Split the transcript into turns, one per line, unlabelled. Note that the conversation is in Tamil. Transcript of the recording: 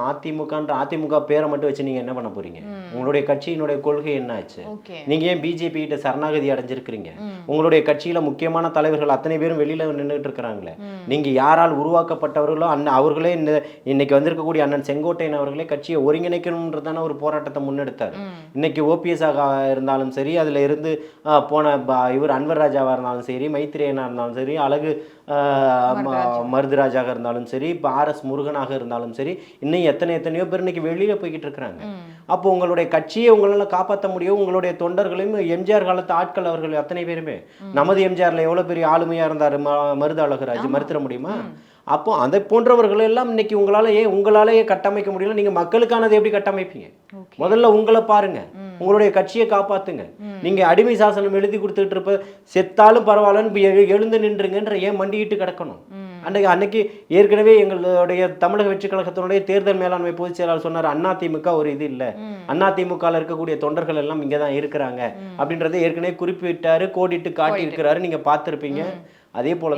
அதிமுக பேரை மட்டும் வச்சு நீங்க என்ன பண்ண போறீங்க? உங்களுடைய கட்சியினுடைய கொள்கை என்ன ஆச்சு? நீங்க ஏன் பிஜேபி கிட்ட சரணாகதி அடைஞ்சிருக்கிறீங்க? உங்களுடைய கட்சியில முக்கியமான தலைவர்கள் அத்தனை பேரும் வெளியில நின்றுட்டு இருக்கிறாங்களே. நீங்க யாரால் உருவாக்கப்பட்டவர்களோ அவர்களே இன்னைக்கு வந்திருக்கக்கூடிய அண்ணன் செங்கோட்டையன் அவர்களே கட்சியை ஒருங்கிணைக்கணும்ன்றதான ஒரு போராட்டத்தை முன்னெடுத்தார். இன்னைக்கு ஓபிஎஸ் ஆக இருந்தாலும் சரி, அதுல இருந்து போன இவர் அன்வர் ராஜாவா இருந்தாலும் சரி, மைத்ரேயனா இருந்தாலும் சரி, அழகு மருதுராஜாக இருந்தாலும் சரி, இப்போ ஆர்எஸ் முருகனாக இருந்தாலும் சரி, இன்னும் எத்தனையோ பேர் இன்னைக்கு வெளியில போய்கிட்டு இருக்கிறாங்க. அப்போ உங்களுடைய கட்சியை உங்களால் காப்பாற்ற முடியும். உங்களுடைய தொண்டர்களையும் எம்ஜிஆர் காலத்து ஆட்கள் அவர்கள் அத்தனை பேருமே நமது எம்ஜிஆர்ல எவ்வளவு பெரிய ஆளுமையா இருந்தாரு மருது அழகுராஜ், மறுத்திட முடியுமா? அப்போ அதை போன்றவர்கள் எல்லாம் இன்னைக்கு உங்களாலேயே கட்டமைக்க முடியல. நீங்க மக்களுக்கானதை எப்படி கட்டமைப்பீங்க? முதல்ல உங்களை பாருங்க, உங்களுடைய கட்சியை காப்பாத்துங்க. நீங்க அடிமை சாசனம் எழுதி கொடுத்துட்டு இருப்ப செத்தாலும் பரவாயில்லன்னு எழுந்து நின்றுங்கன்ற ஏன் மண்டிட்டு கிடக்கணும்? அன்னைக்கு ஏற்கனவே எங்களுடைய தமிழக வெற்றி கழகத்தினுடைய தேர்தல் மேலாண்மை பொதுச் செயலாளர் சொன்னார், அதிமுக ஒரு இது இல்லை, அதிமுகவில் இருக்கக்கூடிய தொண்டர்கள் எல்லாம் இங்கதான் இருக்கிறாங்க அப்படின்றத ஏற்கனவே குறிப்பிட்டாரு, கோடிட்டு காட்டி இருக்கிறாரு. நீங்க பார்த்திருப்பீங்க. அதே போல